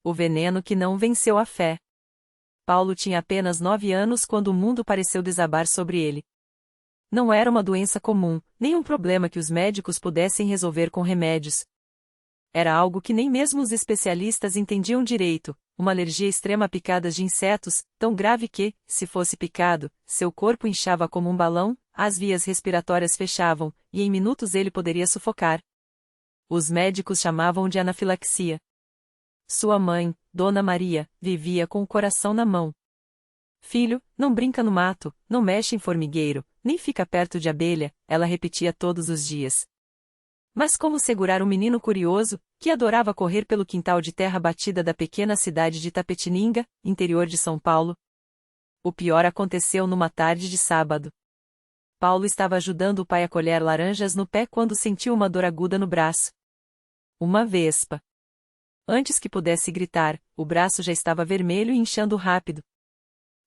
O veneno que não venceu a fé. Paulo tinha apenas 9 anos quando o mundo pareceu desabar sobre ele. Não era uma doença comum, nem um problema que os médicos pudessem resolver com remédios. Era algo que nem mesmo os especialistas entendiam direito, uma alergia extrema a picadas de insetos, tão grave que, se fosse picado, seu corpo inchava como um balão, as vias respiratórias fechavam, e em minutos ele poderia sufocar. Os médicos chamavam de anafilaxia. Sua mãe, Dona Maria, vivia com o coração na mão. Filho, não brinca no mato, não mexe em formigueiro, nem fica perto de abelha, ela repetia todos os dias. Mas como segurar um menino curioso, que adorava correr pelo quintal de terra batida da pequena cidade de Tapetininga, interior de São Paulo? O pior aconteceu numa tarde de sábado. Paulo estava ajudando o pai a colher laranjas no pé quando sentiu uma dor aguda no braço. Uma vespa. Antes que pudesse gritar, o braço já estava vermelho e inchando rápido.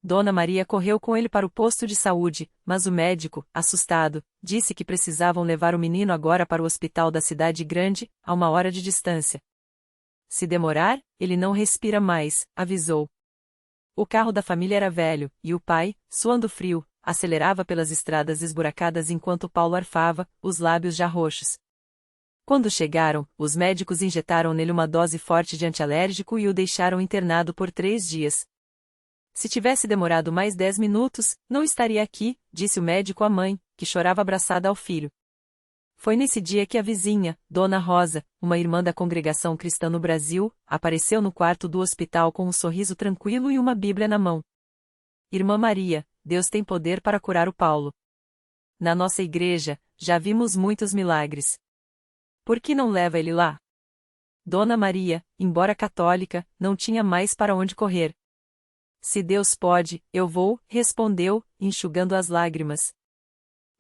Dona Maria correu com ele para o posto de saúde, mas o médico, assustado, disse que precisavam levar o menino agora para o hospital da cidade grande, a 1 hora de distância. Se demorar, ele não respira mais, avisou. O carro da família era velho, e o pai, suando frio, acelerava pelas estradas esburacadas enquanto Paulo arfava, os lábios já roxos. Quando chegaram, os médicos injetaram nele uma dose forte de antialérgico e o deixaram internado por 3 dias. Se tivesse demorado mais 10 minutos, não estaria aqui, disse o médico à mãe, que chorava abraçada ao filho. Foi nesse dia que a vizinha, Dona Rosa, uma irmã da congregação cristã no Brasil, apareceu no quarto do hospital com um sorriso tranquilo e uma Bíblia na mão. Irmã Maria, Deus tem poder para curar o Paulo. Na nossa igreja, já vimos muitos milagres. Por que não leva ele lá? Dona Maria, embora católica, não tinha mais para onde correr. Se Deus pode, eu vou, respondeu, enxugando as lágrimas.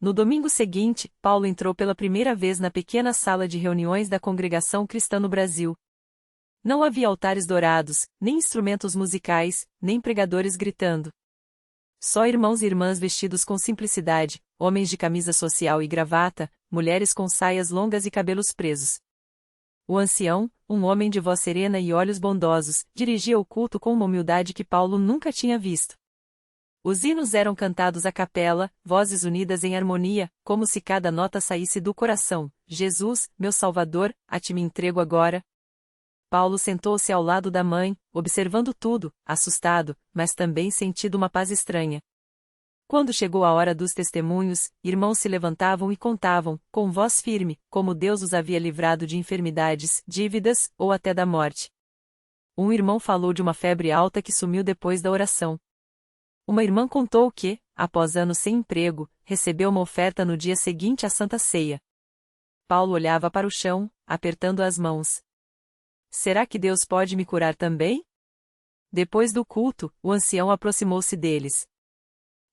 No domingo seguinte, Paulo entrou pela primeira vez na pequena sala de reuniões da congregação cristã no Brasil. Não havia altares dourados, nem instrumentos musicais, nem pregadores gritando. Só irmãos e irmãs vestidos com simplicidade, homens de camisa social e gravata, mulheres com saias longas e cabelos presos. O ancião, um homem de voz serena e olhos bondosos, dirigia o culto com uma humildade que Paulo nunca tinha visto. Os hinos eram cantados a capela, vozes unidas em harmonia, como se cada nota saísse do coração. Jesus, meu Salvador, a ti me entrego agora. Paulo sentou-se ao lado da mãe, observando tudo, assustado, mas também sentindo uma paz estranha. Quando chegou a hora dos testemunhos, irmãos se levantavam e contavam, com voz firme, como Deus os havia livrado de enfermidades, dívidas, ou até da morte. Um irmão falou de uma febre alta que sumiu depois da oração. Uma irmã contou que, após anos sem emprego, recebeu uma oferta no dia seguinte à Santa Ceia. Paulo olhava para o chão, apertando as mãos. Será que Deus pode me curar também? Depois do culto, o ancião aproximou-se deles.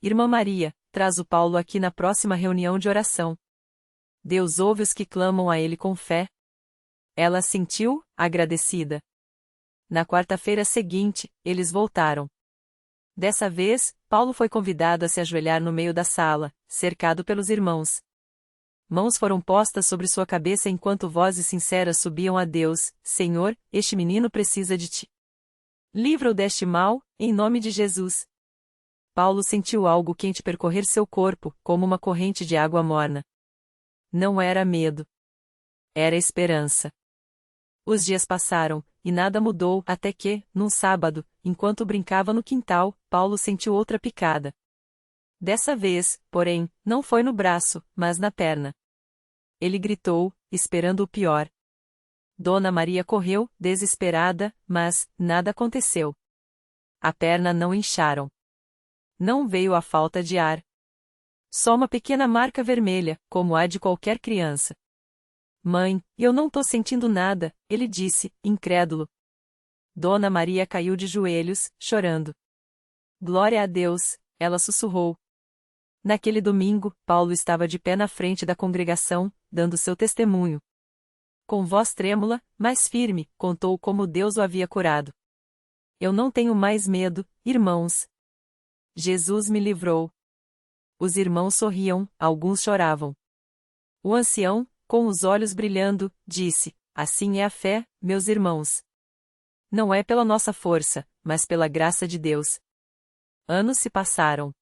Irmã Maria, traz o Paulo aqui na próxima reunião de oração. Deus ouve os que clamam a ele com fé. Ela assentiu, agradecida. Na quarta-feira seguinte, eles voltaram. Dessa vez, Paulo foi convidado a se ajoelhar no meio da sala, cercado pelos irmãos. Mãos foram postas sobre sua cabeça enquanto vozes sinceras subiam a Deus: Senhor, este menino precisa de ti. Livra-o deste mal, em nome de Jesus. Paulo sentiu algo quente percorrer seu corpo, como uma corrente de água morna. Não era medo. Era esperança. Os dias passaram, e nada mudou, até que, num sábado, enquanto brincava no quintal, Paulo sentiu outra picada. Dessa vez, porém, não foi no braço, mas na perna. Ele gritou, esperando o pior. Dona Maria correu, desesperada, mas nada aconteceu. A perna não incharam. Não veio a falta de ar. Só uma pequena marca vermelha, como a de qualquer criança. Mãe, eu não tô sentindo nada, ele disse, incrédulo. Dona Maria caiu de joelhos, chorando. Glória a Deus, ela sussurrou. Naquele domingo, Paulo estava de pé na frente da congregação, dando seu testemunho. Com voz trêmula, mas firme, contou como Deus o havia curado. Eu não tenho mais medo, irmãos. Jesus me livrou. Os irmãos sorriam, alguns choravam. O ancião, com os olhos brilhando, disse: Assim é a fé, meus irmãos. Não é pela nossa força, mas pela graça de Deus. Anos se passaram.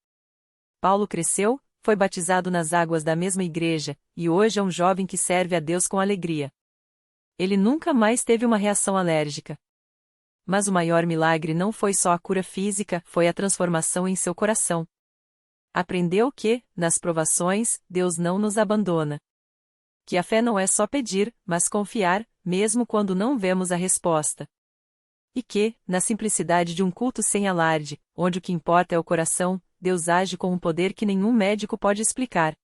Paulo cresceu, foi batizado nas águas da mesma igreja, e hoje é um jovem que serve a Deus com alegria. Ele nunca mais teve uma reação alérgica. Mas o maior milagre não foi só a cura física, foi a transformação em seu coração. Aprendeu que, nas provações, Deus não nos abandona. Que a fé não é só pedir, mas confiar, mesmo quando não vemos a resposta. E que, na simplicidade de um culto sem alarde, onde o que importa é o coração, Deus age com um poder que nenhum médico pode explicar.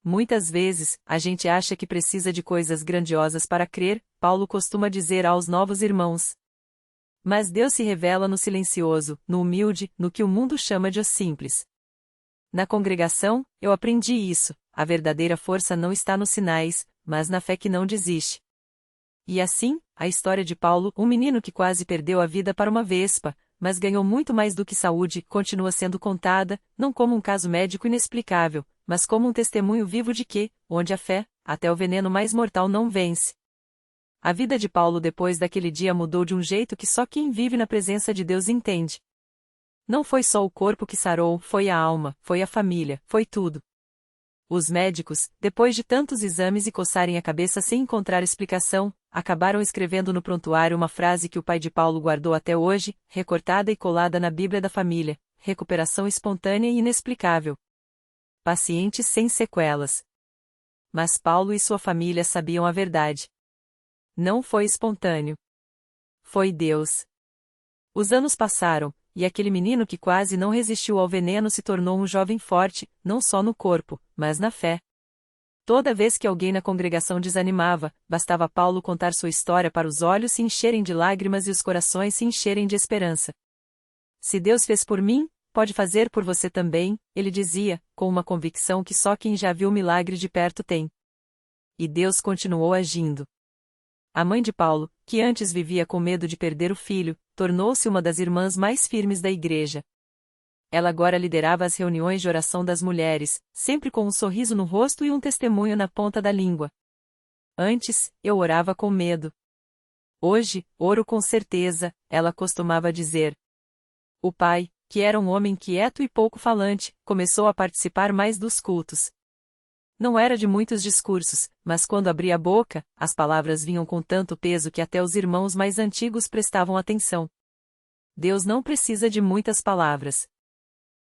Muitas vezes, a gente acha que precisa de coisas grandiosas para crer, Paulo costuma dizer aos novos irmãos. Mas Deus se revela no silencioso, no humilde, no que o mundo chama de o simples. Na congregação, eu aprendi isso, a verdadeira força não está nos sinais, mas na fé que não desiste. E assim, a história de Paulo, um menino que quase perdeu a vida para uma vespa, mas ganhou muito mais do que saúde, continua sendo contada, não como um caso médico inexplicável, mas como um testemunho vivo de que, onde a fé, até o veneno mais mortal não vence. A vida de Paulo depois daquele dia mudou de um jeito que só quem vive na presença de Deus entende. Não foi só o corpo que sarou, foi a alma, foi a família, foi tudo. Os médicos, depois de tantos exames e coçarem a cabeça sem encontrar explicação, acabaram escrevendo no prontuário uma frase que o pai de Paulo guardou até hoje, recortada e colada na Bíblia da família: recuperação espontânea e inexplicável. Paciente sem sequelas. Mas Paulo e sua família sabiam a verdade. Não foi espontâneo. Foi Deus. Os anos passaram, e aquele menino que quase não resistiu ao veneno se tornou um jovem forte, não só no corpo, mas na fé. Toda vez que alguém na congregação desanimava, bastava Paulo contar sua história para os olhos se encherem de lágrimas e os corações se encherem de esperança. Se Deus fez por mim, pode fazer por você também, ele dizia, com uma convicção que só quem já viu o milagre de perto tem. E Deus continuou agindo. A mãe de Paulo, que antes vivia com medo de perder o filho, tornou-se uma das irmãs mais firmes da igreja. Ela agora liderava as reuniões de oração das mulheres, sempre com um sorriso no rosto e um testemunho na ponta da língua. Antes, eu orava com medo. Hoje, oro com certeza, ela costumava dizer. O pai, que era um homem quieto e pouco falante, começou a participar mais dos cultos. Não era de muitos discursos, mas quando abria a boca, as palavras vinham com tanto peso que até os irmãos mais antigos prestavam atenção. Deus não precisa de muitas palavras.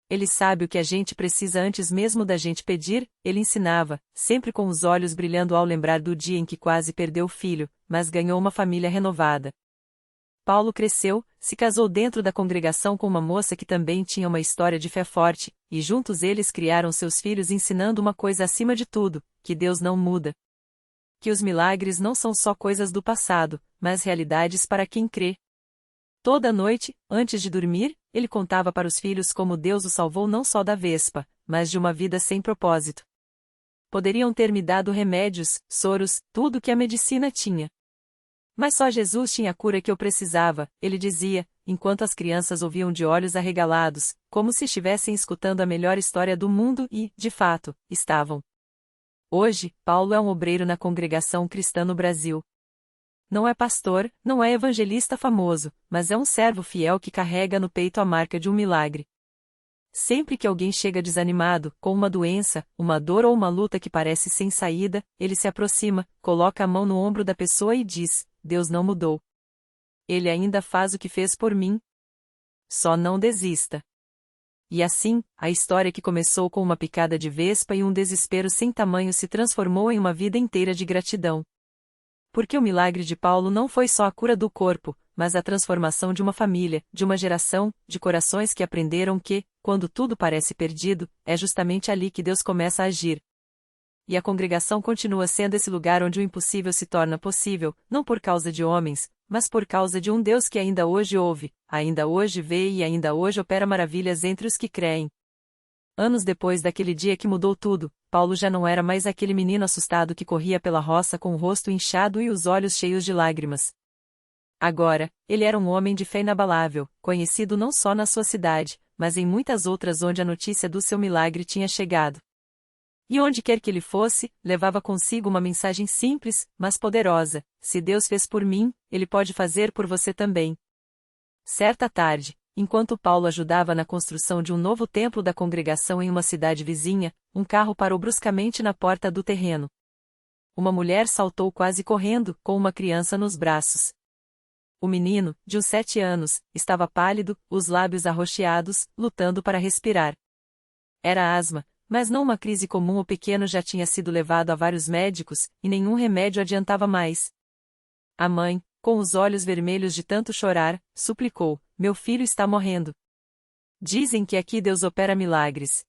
Ele sabe o que a gente precisa antes mesmo da gente pedir, ele ensinava, sempre com os olhos brilhando ao lembrar do dia em que quase perdeu o filho, mas ganhou uma família renovada. Paulo cresceu, se casou dentro da congregação com uma moça que também tinha uma história de fé forte, e juntos eles criaram seus filhos ensinando uma coisa acima de tudo, que Deus não muda. Que os milagres não são só coisas do passado, mas realidades para quem crê. Toda noite, antes de dormir, ele contava para os filhos como Deus o salvou não só da vespa, mas de uma vida sem propósito. Poderiam ter me dado remédios, soros, tudo que a medicina tinha. Mas só Jesus tinha a cura que eu precisava, ele dizia, enquanto as crianças ouviam de olhos arregalados, como se estivessem escutando a melhor história do mundo e, de fato, estavam. Hoje, Paulo é um obreiro na congregação cristã no Brasil. Não é pastor, não é evangelista famoso, mas é um servo fiel que carrega no peito a marca de um milagre. Sempre que alguém chega desanimado, com uma doença, uma dor ou uma luta que parece sem saída, ele se aproxima, coloca a mão no ombro da pessoa e diz: Deus não mudou. Ele ainda faz o que fez por mim. Só não desista. E assim, a história que começou com uma picada de vespa e um desespero sem tamanho se transformou em uma vida inteira de gratidão. Porque o milagre de Paulo não foi só a cura do corpo, mas a transformação de uma família, de uma geração, de corações que aprenderam que, quando tudo parece perdido, é justamente ali que Deus começa a agir. E a congregação continua sendo esse lugar onde o impossível se torna possível, não por causa de homens, mas por causa de um Deus que ainda hoje ouve, ainda hoje vê e ainda hoje opera maravilhas entre os que creem. Anos depois daquele dia que mudou tudo, Paulo já não era mais aquele menino assustado que corria pela roça com o rosto inchado e os olhos cheios de lágrimas. Agora, ele era um homem de fé inabalável, conhecido não só na sua cidade, mas em muitas outras onde a notícia do seu milagre tinha chegado. E onde quer que ele fosse, levava consigo uma mensagem simples, mas poderosa: se Deus fez por mim, Ele pode fazer por você também. Certa tarde, enquanto Paulo ajudava na construção de um novo templo da congregação em uma cidade vizinha, um carro parou bruscamente na porta do terreno. Uma mulher saltou quase correndo, com uma criança nos braços. O menino, de uns 7 anos, estava pálido, os lábios arroxeados, lutando para respirar. Era asma, mas não uma crise comum. O pequeno já tinha sido levado a vários médicos, e nenhum remédio adiantava mais. A mãe, com os olhos vermelhos de tanto chorar, suplicou: meu filho está morrendo. Dizem que aqui Deus opera milagres.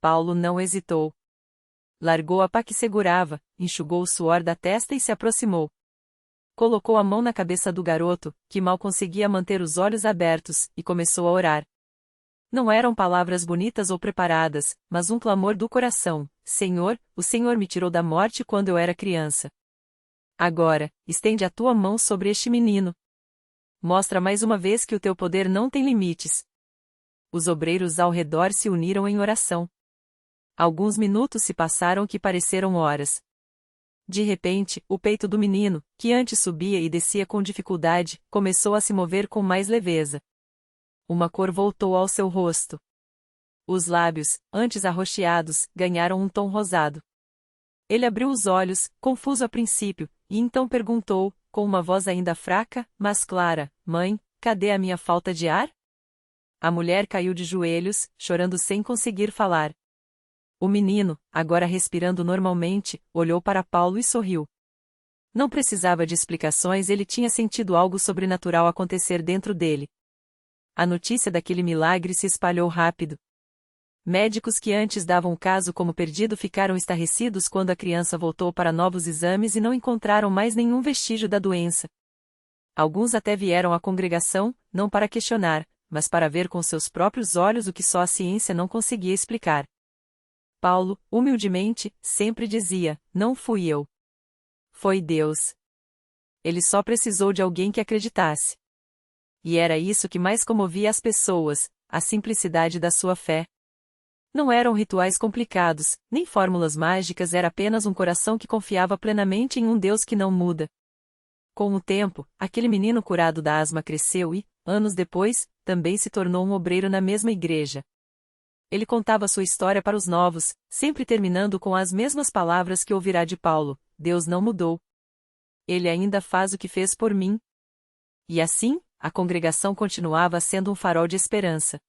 Paulo não hesitou. Largou a pá que segurava, enxugou o suor da testa e se aproximou. Colocou a mão na cabeça do garoto, que mal conseguia manter os olhos abertos, e começou a orar. Não eram palavras bonitas ou preparadas, mas um clamor do coração: Senhor, o Senhor me tirou da morte quando eu era criança. Agora, estende a tua mão sobre este menino. Mostra mais uma vez que o teu poder não tem limites. Os obreiros ao redor se uniram em oração. Alguns minutos se passaram que pareceram horas. De repente, o peito do menino, que antes subia e descia com dificuldade, começou a se mover com mais leveza. Uma cor voltou ao seu rosto. Os lábios, antes arroxeados, ganharam um tom rosado. Ele abriu os olhos, confuso a princípio, e então perguntou, com uma voz ainda fraca, mas clara: Mãe, cadê a minha falta de ar? A mulher caiu de joelhos, chorando sem conseguir falar. O menino, agora respirando normalmente, olhou para Paulo e sorriu. Não precisava de explicações, ele tinha sentido algo sobrenatural acontecer dentro dele. A notícia daquele milagre se espalhou rápido. Médicos que antes davam o caso como perdido ficaram estarrecidos quando a criança voltou para novos exames e não encontraram mais nenhum vestígio da doença. Alguns até vieram à congregação, não para questionar, mas para ver com seus próprios olhos o que só a ciência não conseguia explicar. Paulo, humildemente, sempre dizia: não fui eu. Foi Deus. Ele só precisou de alguém que acreditasse. E era isso que mais comovia as pessoas, a simplicidade da sua fé. Não eram rituais complicados, nem fórmulas mágicas, era apenas um coração que confiava plenamente em um Deus que não muda. Com o tempo, aquele menino curado da asma cresceu e, anos depois, também se tornou um obreiro na mesma igreja. Ele contava sua história para os novos, sempre terminando com as mesmas palavras que ouvirá de Paulo: Deus não mudou. Ele ainda faz o que fez por mim. E assim, a congregação continuava sendo um farol de esperança.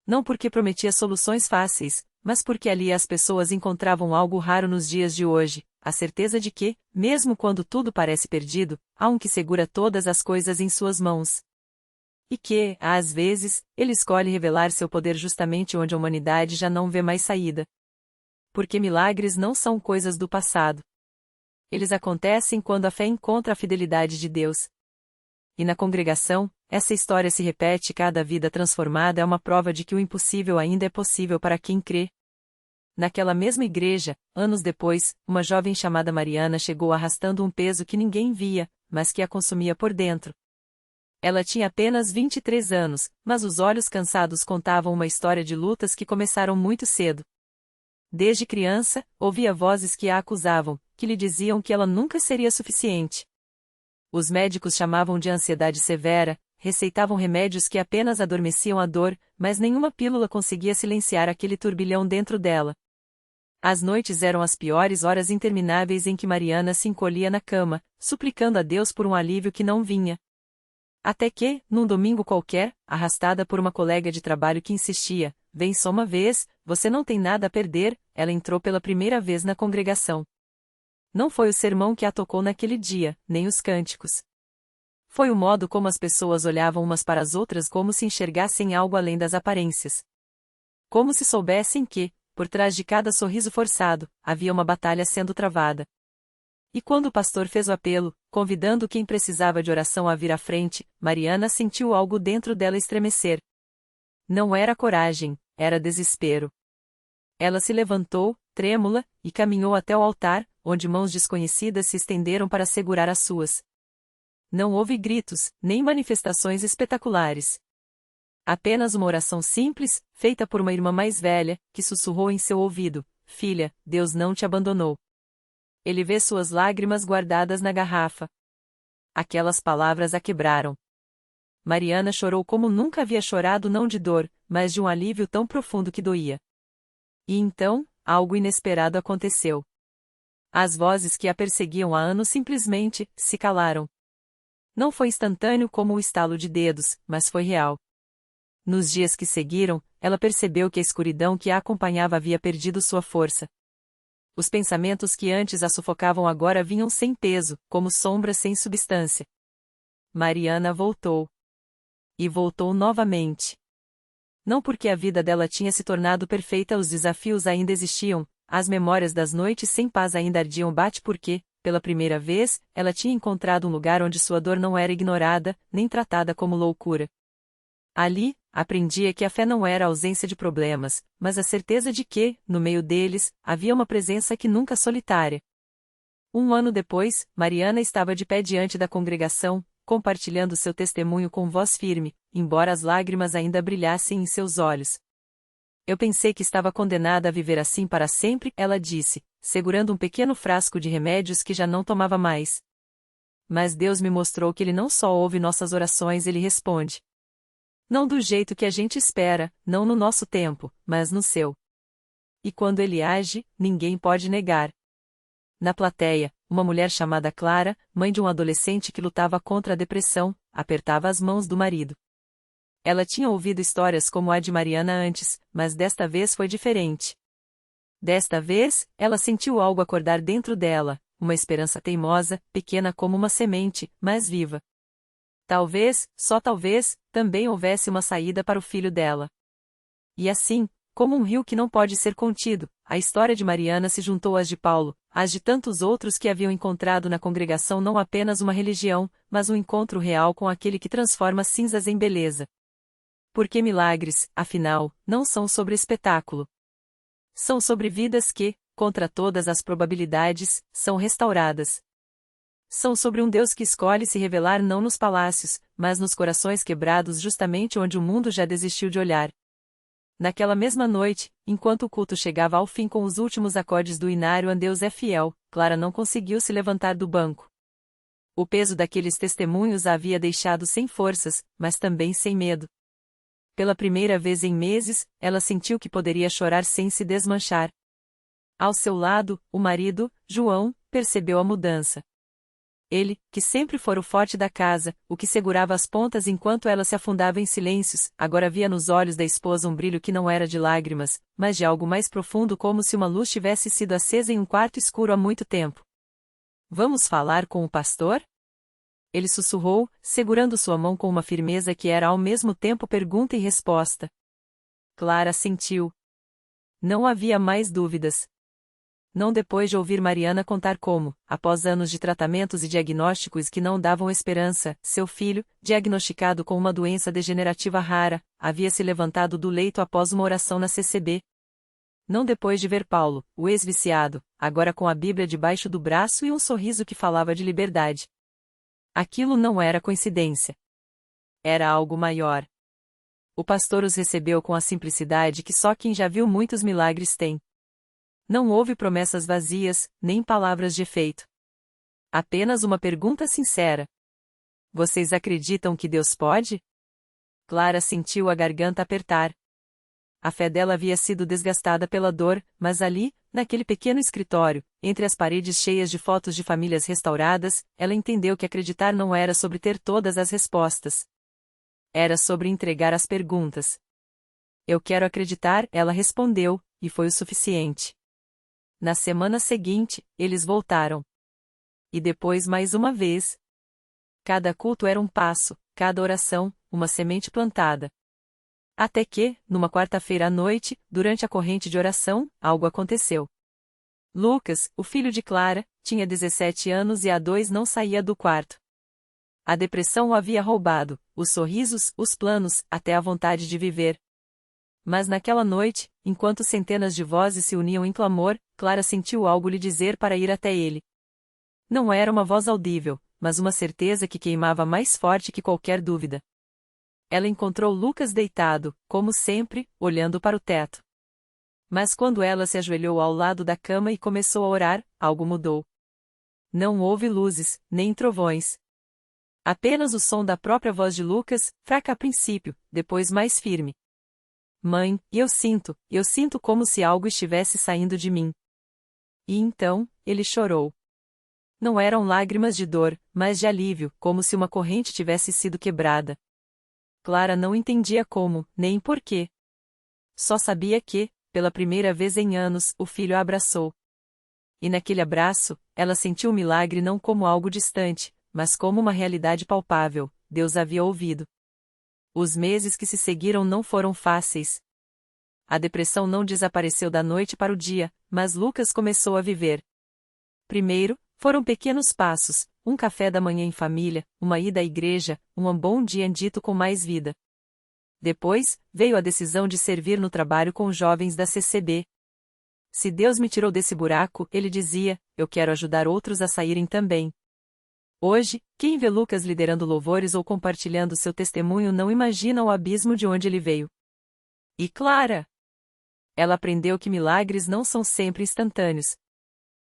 Não porque prometia soluções fáceis, mas porque ali as pessoas encontravam algo raro nos dias de hoje: a certeza de que, mesmo quando tudo parece perdido, há um que segura todas as coisas em suas mãos. E que, às vezes, ele escolhe revelar seu poder justamente onde a humanidade já não vê mais saída. Porque milagres não são coisas do passado. Eles acontecem quando a fé encontra a fidelidade de Deus. E na congregação, essa história se repete: cada vida transformada é uma prova de que o impossível ainda é possível para quem crê. Naquela mesma igreja, anos depois, uma jovem chamada Mariana chegou arrastando um peso que ninguém via, mas que a consumia por dentro. Ela tinha apenas 23 anos, mas os olhos cansados contavam uma história de lutas que começaram muito cedo. Desde criança, ouvia vozes que a acusavam, que lhe diziam que ela nunca seria suficiente. Os médicos chamavam de ansiedade severa, receitavam remédios que apenas adormeciam a dor, mas nenhuma pílula conseguia silenciar aquele turbilhão dentro dela. As noites eram as piores horas intermináveis em que Mariana se encolhia na cama, suplicando a Deus por um alívio que não vinha. Até que, num domingo qualquer, arrastada por uma colega de trabalho que insistia: vem só uma vez, você não tem nada a perder, ela entrou pela primeira vez na congregação. Não foi o sermão que a tocou naquele dia, nem os cânticos. Foi o modo como as pessoas olhavam umas para as outras, como se enxergassem algo além das aparências. Como se soubessem que, por trás de cada sorriso forçado, havia uma batalha sendo travada. E quando o pastor fez o apelo, convidando quem precisava de oração a vir à frente, Mariana sentiu algo dentro dela estremecer. Não era coragem, era desespero. Ela se levantou, trêmula, e caminhou até o altar, onde mãos desconhecidas se estenderam para segurar as suas. Não houve gritos, nem manifestações espetaculares. Apenas uma oração simples, feita por uma irmã mais velha, que sussurrou em seu ouvido: filha, Deus não te abandonou. Ele vê suas lágrimas guardadas na garrafa. Aquelas palavras a quebraram. Mariana chorou como nunca havia chorado, não de dor, mas de um alívio tão profundo que doía. E então, algo inesperado aconteceu. As vozes que a perseguiam há anos simplesmente se calaram. Não foi instantâneo como o estalo de dedos, mas foi real. Nos dias que seguiram, ela percebeu que a escuridão que a acompanhava havia perdido sua força. Os pensamentos que antes a sufocavam agora vinham sem peso, como sombras sem substância. Mariana voltou. E voltou novamente. Não porque a vida dela tinha se tornado perfeita, os desafios ainda existiam, as memórias das noites sem paz ainda ardiam, bate porque, pela primeira vez, ela tinha encontrado um lugar onde sua dor não era ignorada, nem tratada como loucura. Ali, aprendia que a fé não era a ausência de problemas, mas a certeza de que, no meio deles, havia uma presença que nunca solitária. Um ano depois, Mariana estava de pé diante da congregação, compartilhando seu testemunho com voz firme, embora as lágrimas ainda brilhassem em seus olhos. Eu pensei que estava condenada a viver assim para sempre, ela disse, segurando um pequeno frasco de remédios que já não tomava mais. Mas Deus me mostrou que Ele não só ouve nossas orações, Ele responde. Não do jeito que a gente espera, não no nosso tempo, mas no seu. E quando Ele age, ninguém pode negar. Na plateia, uma mulher chamada Clara, mãe de um adolescente que lutava contra a depressão, apertava as mãos do marido. Ela tinha ouvido histórias como a de Mariana antes, mas desta vez foi diferente. Desta vez, ela sentiu algo acordar dentro dela, uma esperança teimosa, pequena como uma semente, mas viva. Talvez, só talvez, também houvesse uma saída para o filho dela. E assim, como um rio que não pode ser contido, a história de Mariana se juntou às de Paulo, às de tantos outros que haviam encontrado na congregação não apenas uma religião, mas um encontro real com aquele que transforma cinzas em beleza. Porque milagres, afinal, não são sobre espetáculo. São sobre vidas que, contra todas as probabilidades, são restauradas. São sobre um Deus que escolhe se revelar não nos palácios, mas nos corações quebrados, justamente onde o mundo já desistiu de olhar. Naquela mesma noite, enquanto o culto chegava ao fim com os últimos acordes do hinário A Deus é Fiel, Clara não conseguiu se levantar do banco. O peso daqueles testemunhos a havia deixado sem forças, mas também sem medo. Pela primeira vez em meses, ela sentiu que poderia chorar sem se desmanchar. Ao seu lado, o marido, João, percebeu a mudança. Ele, que sempre fora o forte da casa, o que segurava as pontas enquanto ela se afundava em silêncios, agora via nos olhos da esposa um brilho que não era de lágrimas, mas de algo mais profundo, como se uma luz tivesse sido acesa em um quarto escuro há muito tempo. Vamos falar com o pastor? Ele sussurrou, segurando sua mão com uma firmeza que era ao mesmo tempo pergunta e resposta. Clara assentiu. Não havia mais dúvidas. Não depois de ouvir Mariana contar como, após anos de tratamentos e diagnósticos que não davam esperança, seu filho, diagnosticado com uma doença degenerativa rara, havia se levantado do leito após uma oração na CCB. Não depois de ver Paulo, o ex-viciado, agora com a Bíblia debaixo do braço e um sorriso que falava de liberdade. Aquilo não era coincidência. Era algo maior. O pastor os recebeu com a simplicidade que só quem já viu muitos milagres tem. Não houve promessas vazias, nem palavras de efeito. Apenas uma pergunta sincera. Vocês acreditam que Deus pode? Clara sentiu a garganta apertar. A fé dela havia sido desgastada pela dor, mas ali, naquele pequeno escritório, entre as paredes cheias de fotos de famílias restauradas, ela entendeu que acreditar não era sobre ter todas as respostas. Era sobre entregar as perguntas. Eu quero acreditar, ela respondeu, e foi o suficiente. Na semana seguinte, eles voltaram. E depois mais uma vez. Cada culto era um passo, cada oração, uma semente plantada. Até que, numa quarta-feira à noite, durante a corrente de oração, algo aconteceu. Lucas, o filho de Clara, tinha 17 anos e há 2 não saía do quarto. A depressão o havia roubado, os sorrisos, os planos, até a vontade de viver. Mas naquela noite, enquanto centenas de vozes se uniam em clamor, Clara sentiu algo lhe dizer para ir até ele. Não era uma voz audível, mas uma certeza que queimava mais forte que qualquer dúvida. Ela encontrou Lucas deitado, como sempre, olhando para o teto. Mas quando ela se ajoelhou ao lado da cama e começou a orar, algo mudou. Não houve luzes, nem trovões. Apenas o som da própria voz de Lucas, fraca a princípio, depois mais firme. Mãe, eu sinto como se algo estivesse saindo de mim. E então, ele chorou. Não eram lágrimas de dor, mas de alívio, como se uma corrente tivesse sido quebrada. Clara não entendia como, nem porquê. Só sabia que, pela primeira vez em anos, o filho a abraçou. E naquele abraço, ela sentiu o milagre não como algo distante, mas como uma realidade palpável. Deus havia ouvido. Os meses que se seguiram não foram fáceis. A depressão não desapareceu da noite para o dia, mas Lucas começou a viver. Primeiro, foram pequenos passos, um café da manhã em família, uma ida à igreja, um bom dia dito com mais vida. Depois, veio a decisão de servir no trabalho com os jovens da CCB. Se Deus me tirou desse buraco, ele dizia, eu quero ajudar outros a saírem também. Hoje, quem vê Lucas liderando louvores ou compartilhando seu testemunho não imagina o abismo de onde ele veio. E Clara? Ela aprendeu que milagres não são sempre instantâneos.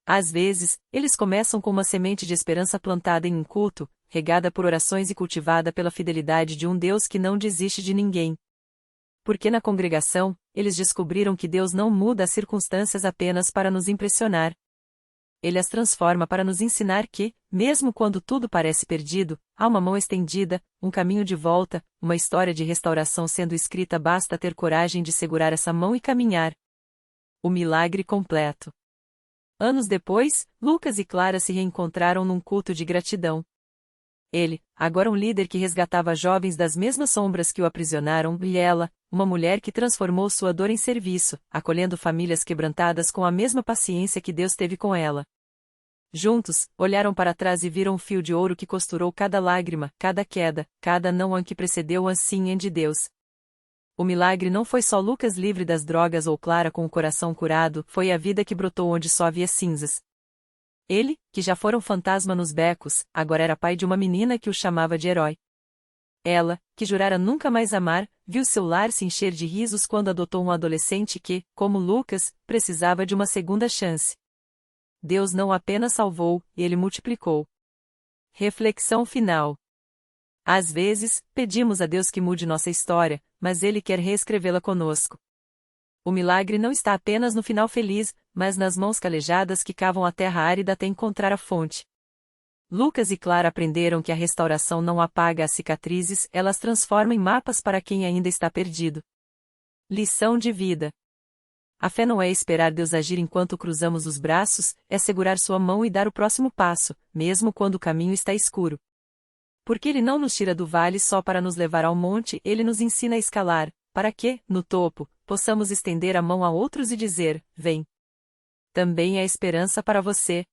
Às vezes, eles começam com uma semente de esperança plantada em um culto, regada por orações e cultivada pela fidelidade de um Deus que não desiste de ninguém. Porque na congregação, eles descobriram que Deus não muda as circunstâncias apenas para nos impressionar. Ele as transforma para nos ensinar que, mesmo quando tudo parece perdido, há uma mão estendida, um caminho de volta, uma história de restauração sendo escrita, basta ter coragem de segurar essa mão e caminhar. O milagre completo. Anos depois, Lucas e Clara se reencontraram num culto de gratidão. Ele, agora um líder que resgatava jovens das mesmas sombras que o aprisionaram, e ela, uma mulher que transformou sua dor em serviço, acolhendo famílias quebrantadas com a mesma paciência que Deus teve com ela. Juntos, olharam para trás e viram um fio de ouro que costurou cada lágrima, cada queda, cada não que precedeu o sim de Deus. O milagre não foi só Lucas livre das drogas ou Clara com o coração curado, foi a vida que brotou onde só havia cinzas. Ele, que já fora um fantasma nos becos, agora era pai de uma menina que o chamava de herói. Ela, que jurara nunca mais amar, viu seu lar se encher de risos quando adotou um adolescente que, como Lucas, precisava de uma segunda chance. Deus não apenas salvou, ele multiplicou. Reflexão final. Às vezes, pedimos a Deus que mude nossa história, mas Ele quer reescrevê-la conosco. O milagre não está apenas no final feliz, mas nas mãos calejadas que cavam a terra árida até encontrar a fonte. Lucas e Clara aprenderam que a restauração não apaga as cicatrizes, elas transformam em mapas para quem ainda está perdido. Lição de vida. A fé não é esperar Deus agir enquanto cruzamos os braços, é segurar sua mão e dar o próximo passo, mesmo quando o caminho está escuro. Porque Ele não nos tira do vale só para nos levar ao monte, Ele nos ensina a escalar, para que, no topo, possamos estender a mão a outros e dizer, vem. Também há esperança para você.